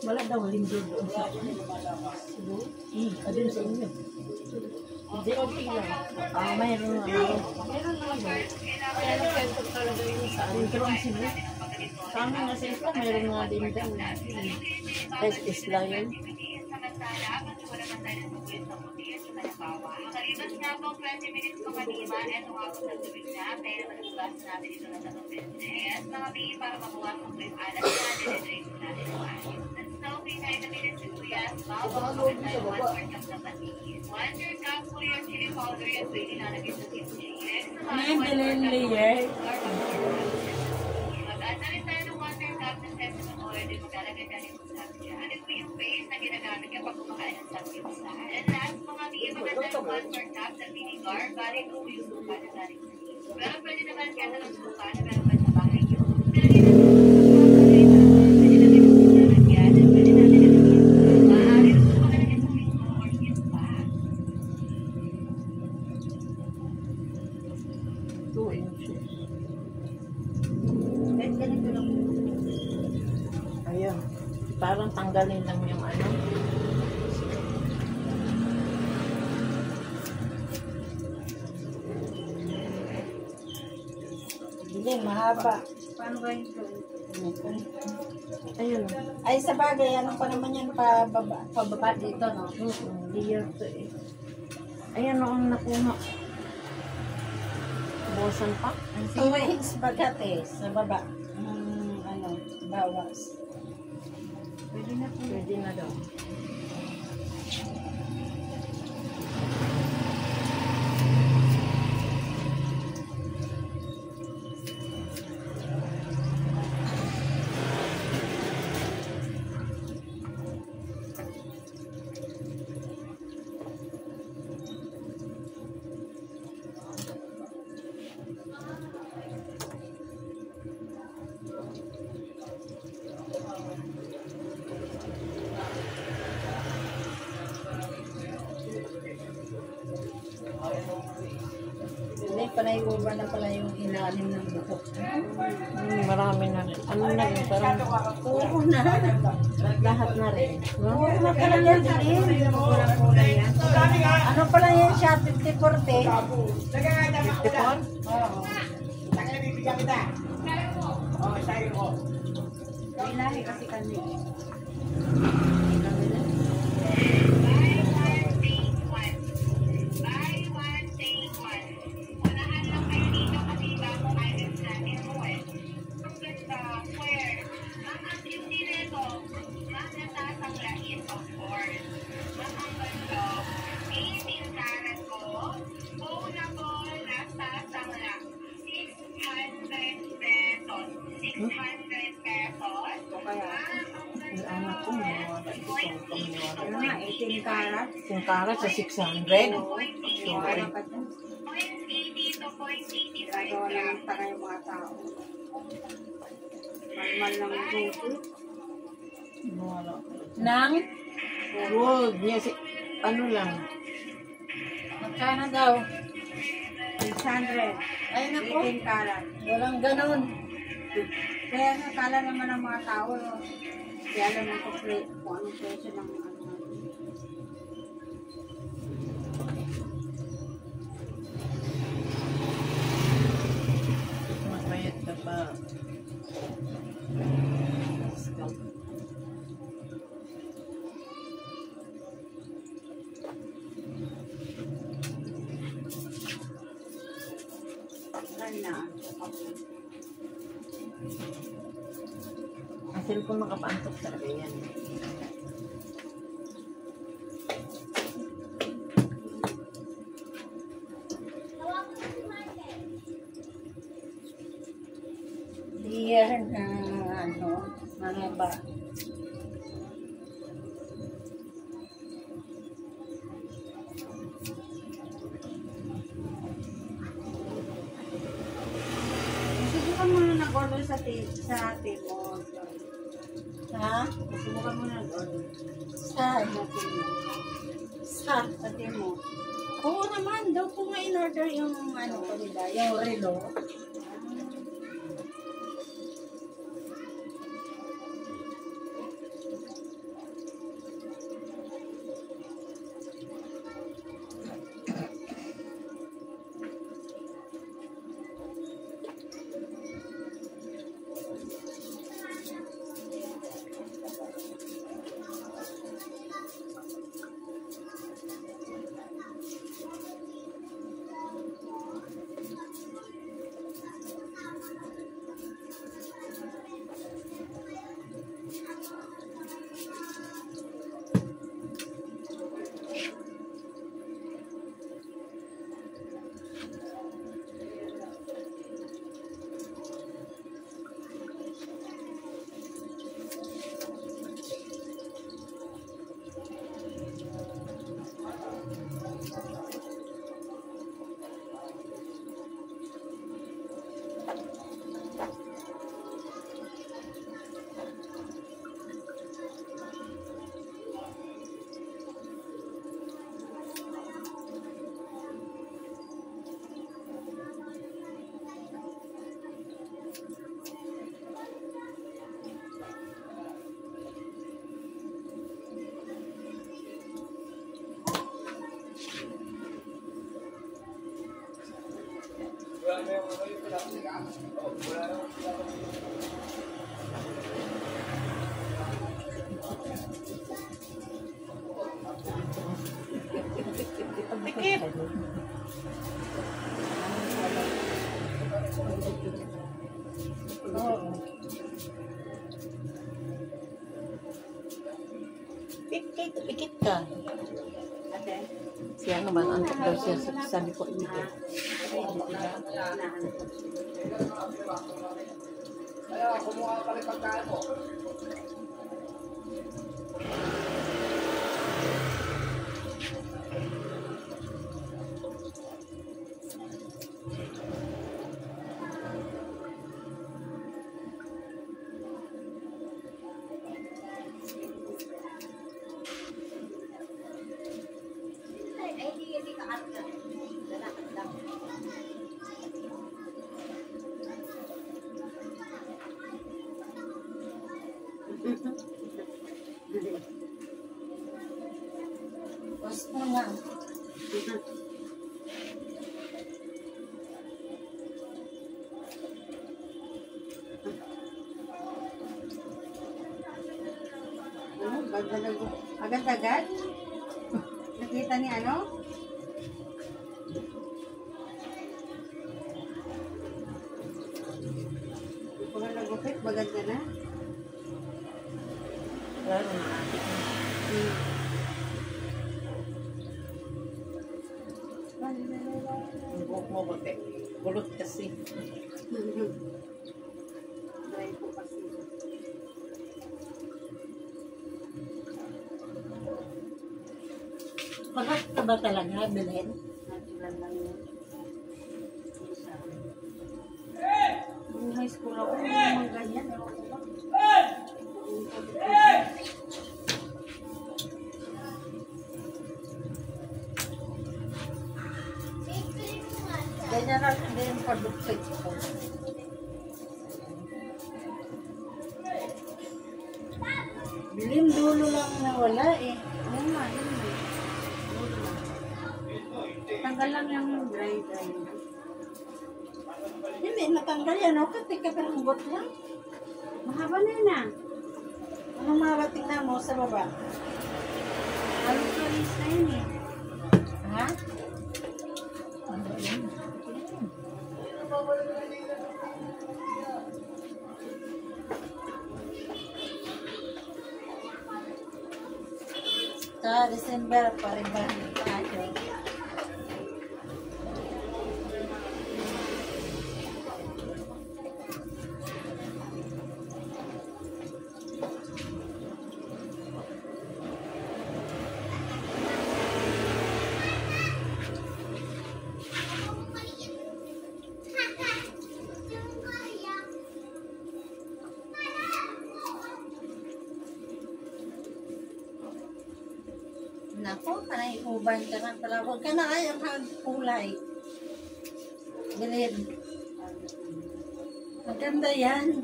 Wala daw linggo doon sa akin. Adun sa inyo. Hindi, okay lang. Mayroon na ako. Mayroon na ako. Kaya nagkwento talaga yun sa akin. Pero ang sila. Sa amin na sila, mayroon nga din daw. Test is lang yun. Makalipas nga po 20 minutes po kanina, eto nga po sa tubig na, pero nagbugas natin ito na sa business. Mga bigay para mabuwas ang quick alat na dinidrink natin ang asin. That's now 3 minutes to yes, bawang tayo 1 cup na patis. 1 cup po yung chili powder yung pwede nalagay sa kimchi. Maybelline layer. Mag-add na rin tayo ng 1 cup na sesame oil, din maglalagay tayo ng sabi. Ano po yung paste na ginagamit kapag kumakain ng samgyeopsal. And last, mga bigay maganda ng 1 cup na vinegar, bali po yung suka na galing sa dito. Pero pwede naman kaya ng suka na meron pa sa bahay nyo. Pero dito sa pwede natin yung lalagyan, and pwede natin yung maaari rin po makalagay sa mismo or gift pa. 2 inches. Ganito lang. Ayun. Parang tanggalin lang yung ano. Hindi, mahaba. Paano ba ito? Ayun. Ay, sa bagay, ano pa naman yan, pababa dito, no? Layer to eh. Ayan noong nakuha. Buwasan pa? 2 inch bagat eh, sa baba. Bawas. Pwede na po. Pwede na daw. Hindi, panay-uba na pala yung ilalim ng buhok. Marami na rin. Ano na rin? Parang Oo na. lahat na rin. No? Oo na pala yan din. Kulang-kulang yan. Ano pala yan siya? 50-40? 54? Oo. Ilahi kasi kami. Yung anak ko, mga 18 karat. yung karat sa 600. Siyempre. Gagawa lang taga yung mga tao. Malmal lang ang buko. Wala. Nang? Gold. Yes, ano lang. Magkano daw? 600. Ay naku. 18 karat. Walang ganon. Kaya nakala naman ng mga tao, kaya alam mo kung anong presyo ng ano. Magbayad ka pa. Ang cellphone makapaantok talaga yan. year na mga ba. Subukan mo na nag-order sa Timo. Ha? Subukan mo na nag-order Saan? sa Timo. Sa Timo. Oo naman, daw ko nga in-order yung ano ko nila, yung relo. Pikit! Oo. Pikit ka. Ate? Siya naman, antok daw siya sa likod dito. Kaya kumuha ka rin pagkain mo. Basta nga. Agad-agad? Nakita ni ano? Pag nagupit, bagad ka na? Lalo na. Ang buhok mo ba, te? Kulot kasi. Dry po kasi. Pakat ka ba talaga, Belen? Natural lang yun. Nung high school ako, hindi naman ganyan. Ewan ko ba? Ganyan lang din pag-upit ko. Bilim dulo lang nawala eh. Oo nga, yun eh. Tanggal lang yung dry. Hindi, natanggal yan. O, katik ka palambot lang. Mahaba na yun ah. Anong marating na mo sa baba? Halos release na yun eh. Ha? Ano yun? Sa December pa rin ba tayo? Nako, kanay uban ka na pala. Huwag ka na ay ang kulay. Green. Maganda yan.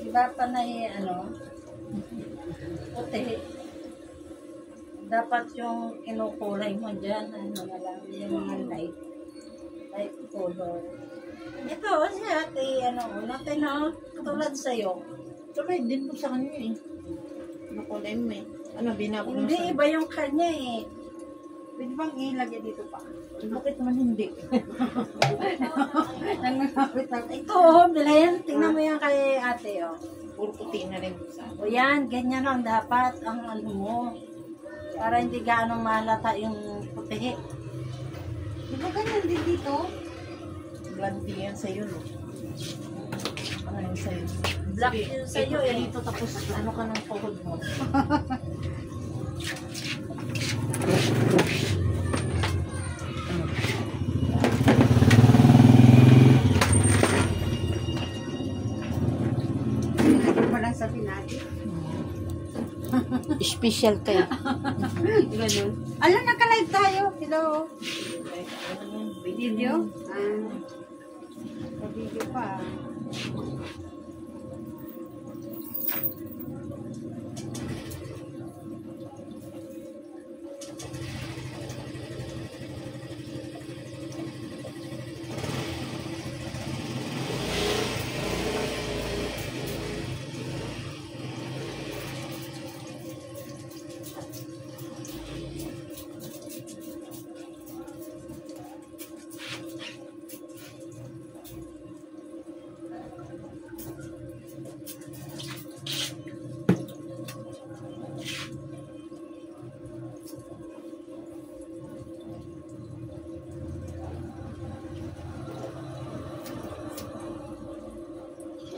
Diba pa na puti. Dapat yung kinukulay mo dyan, na lang, yung mga light color. Ito, si ate, natin katulad sa'yo. Sabay din po sa kanya eh. Nakulay mo eh. Binabog mo Hindi, sa... iba yung kanya eh. Pwede bang ilagay dito pa? Bakit naman hindi? Nangangapit lang. Ito, Belen, tingnan mo yan kay ate, Puro puti na rin sa... O yan, ganyan lang dapat ang mo. Para hindi gaano malata yung puti. Di ba ganyan din dito? Blondie yan sa'yo, no? Ano yung sa'yo? Black yun sa'yo Ito, eh. dito tapos ano ka ng tuhod mo. Ito pa lang sabi natin. Special kayo. Ganun. Alam, naka-live tayo. Hello. Video? Video? Sa video pa.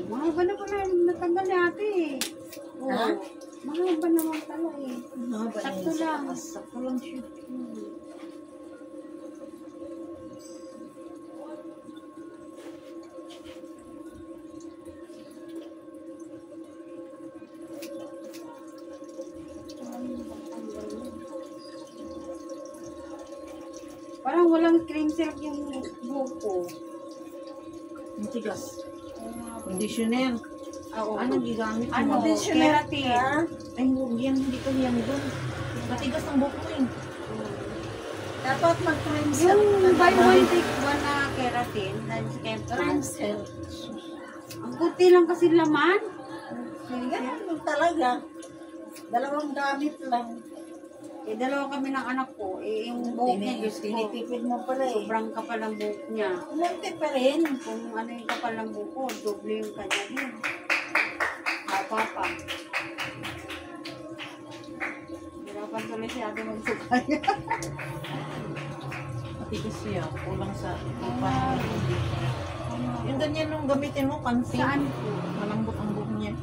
Mahaba na pala natanggal ni ate eh. Ha? Mahaba naman pala eh. Sakto lang. Sakto lang siya. Parang walang cream syrup yung buhok ko. Ang tigas. Conditioner. Oo. Anong gigamit mo? Ano? Keratin. Ay, yan, hindi ko yan doon. Matigas ang buhok mo eh. Dapat mag-cream syrup. Yung buy one take one na keratin. Cream syrup. Ang puti lang kasi laman. Ganun talaga. Dalawang gamit lang. Eh, dalawa kami ng anak ko. Eh, yung buhok niya, Diyos ko. Tinitipid mo pala eh. Sobrang kapal ang buhok niya. Umante pa rin. Kung ano yung kapal ng buhok ko, doble yung kanya din. Papa. Hirapan tuloy siya ate magsukay. Matigas siya. Kulang sa ipan. Yung ganyan nung gamitin mo, pansin. Saan po? Malambot ang buhok niya.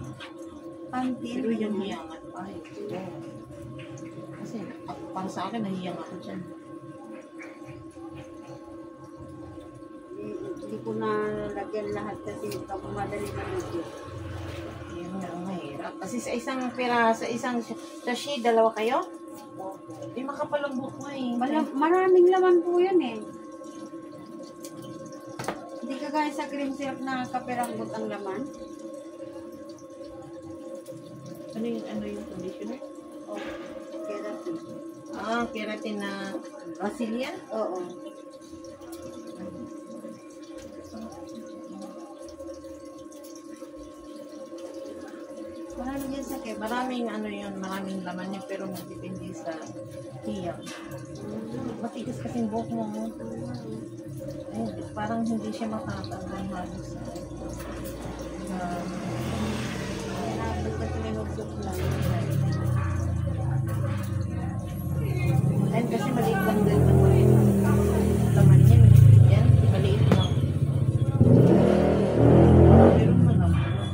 Pantin. Pero yung hiyangan. Ay, kasi para sa akin, nahiyang ako dyan. Hindi ko na lagyan lahat kasi madali na nito. Yan nga, ang mahirap. Kasi sa isang pera, sa isang sachet, dalawa kayo? Eh, makapal ang buhok mo eh. Maraming laman po yun eh. Hindi kagaya sa cream syrup na kaperanggot ang laman. Ano yung conditioner? Oh, keratin. Ah, keratin na Brazilian? Oo. Marami yan sa kebab. Maraming maraming laman niya pero magdepende sa hiyang. Matigas kasing buhok mo. Ay, parang hindi siya makatanggal halos. Dapat ka tuminugsok lang. Ayun kasi maliit lang din laman niya. Yan, maliit lang. Pero malambot.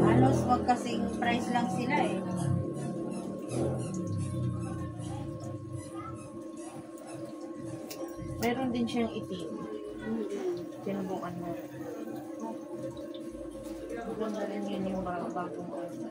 Halos wag kasing price lang sila eh. Meron din siyang itim. Sinubukan mo. Maganda rin yun yung bagong order.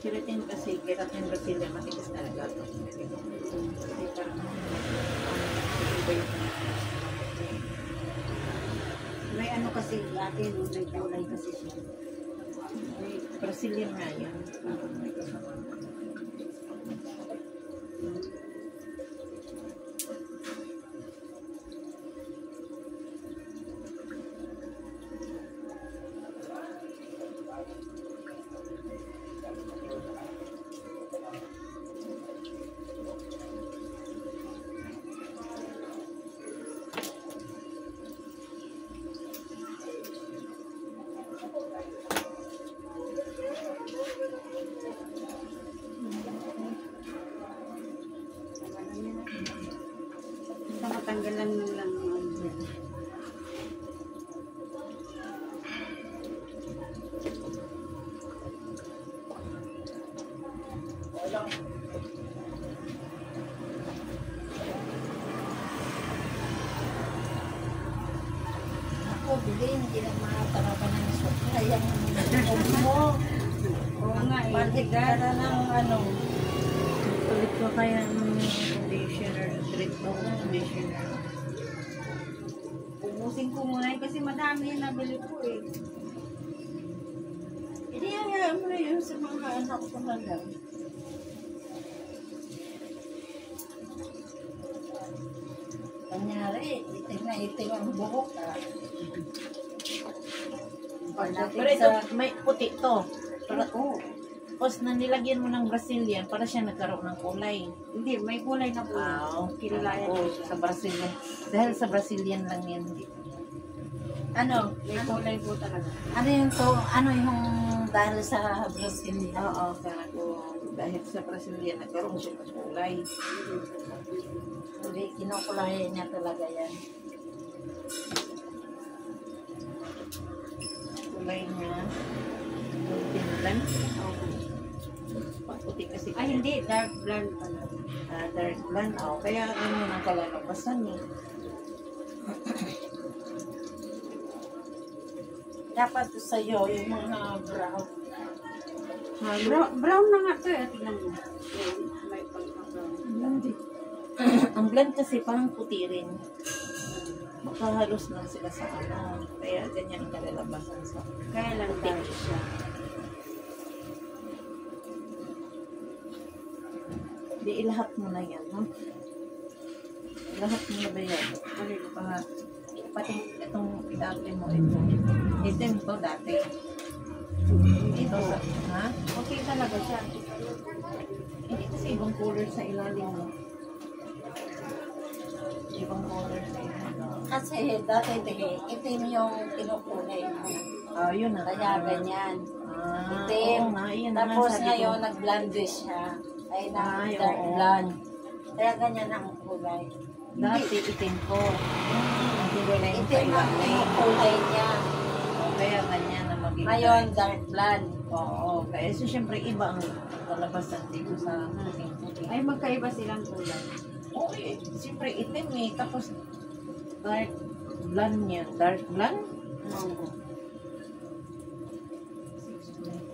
Keratin kasi, keratin Brazilian, matigas talaga ito. Kasi parang, iba yung May ano kasi atin, may kulay kasi siya. Brazilian nga yan. Matanggalan mo lang yung ako, bili, hindi na makatarapan ng sopa. Yan ang mo. Oo nga, balik ka na ng ano. Tulit ko kaya ng conditioner, treat ko ng conditioner. Ubusin ko muna yun kasi madami yung nabili ko eh. Hindi yan mo na yun sa mga anak ko lang. Kanyari, itim ang buhok ah. Pero ito, may puti to. Pero, tapos na nilagyan mo ng Brazilian para siya nagkaroon ng kulay. Hindi, may kulay na po. Wow, Kilalayan ko siya. sa Brazilian. Dahil sa Brazilian lang yan. Ano? May kulay po talaga. Ano yung to? Ano yung dahil sa Brazilian? Oo, kaya ko dahil sa Brazilian nagkaroon siya ng kulay. Hindi, kinukulayan niya talaga yan. Kulay niya. Golden lang. Okay. puti kasi. Ay, hindi. Dark blonde pala. Dark blonde. Kaya ano ang kalalabasan eh. Dapat sa'yo yung mga brown. Brown na nga to eh. Tingnan mo. May pagka-brown. Ang blonde kasi parang puti rin. Makahalos lang sila sa ano. Kaya ganyan ang kalalabasan sa Kaya lang dark siya. Di ilahat mo na yan, no? Ilahat mo na ba yan? Pati itong dati mo ito. Itim to dati. Ito sa, ha? Okay talaga siya. Hindi kasi ibang color sa ilalim mo. Ibang color sa ilalim. Kasi dati itim yung kinukulay mo. Yun na. Kaya ganyan. Oo Itim. nga, yun na nga Tapos sabi ngayon, ko. nag-blonde siya. Ay, Ay, dark oo. blonde. Kaya ganyan ang kulay. Dati itim ko. Ang kulay mo sa Itim ang ilalim. kulay niya. Kaya ganyan na maging. Ngayon, dark blonde. Oo. Kaya so, syempre iba ang kalabasan dito sa ating puti. Ay, magkaiba silang kulay. Okay, siyempre itim eh. Tapos dark blonde niya. Dark blonde?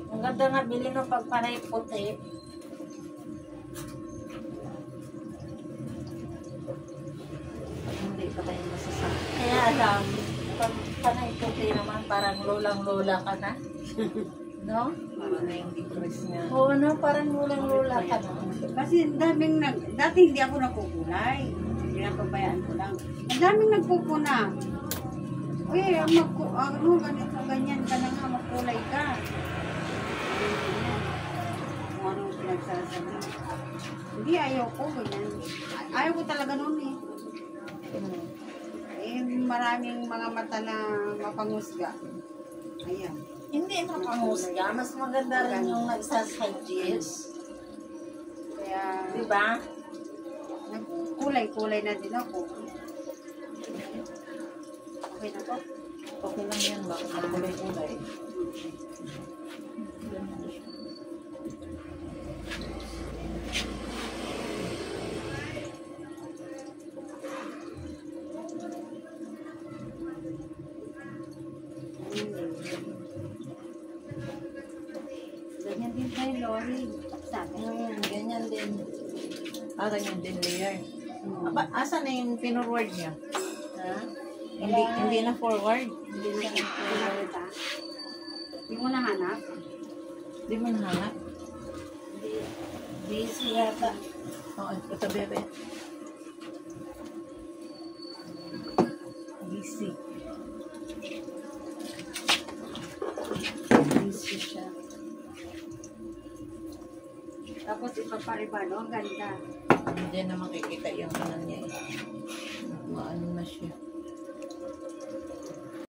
Ang ganda nga bilhin ng pagpanay puti. Hindi pa tayo masasabi. Kaya alam, pag panay puti naman, parang lolang-lola ka na. No? Parang na yung decrease niya. Oo, no? Parang lolang-lola ka na. Kasi dati hindi ako nakukulay. Pinapabayaan ko lang. Ang daming nagpupuna. Uy, ganito, ganyan ka na nga, magkulay ka. Kung anong pinagsasabi. Hindi, ayaw ko, ganyan. Ayaw ko talaga noon eh. Maraming mga mata na mapangusga. Ayan. Hindi napanghusga. Mas maganda rin yung nagsasuggest. Kaya, Diba? nagkulay-kulay na din ako. Okay na to? Okay lang yan. Bakit kulay-kulay? Ganyan din kay Lori. Sabi. Ganyan din. Ganyan din layer. Asa na yung pinorward niya? Ha? Hindi na forward. Hindi na kita. Hindi mo nahanap. Hindi mo nahanap. Busy yata. Oo, ito bebe. Busy. Busy siya. Tapos ipapariba, no? Ang ganda. Hindi na makikita yung ano niya eh. Maano na siya.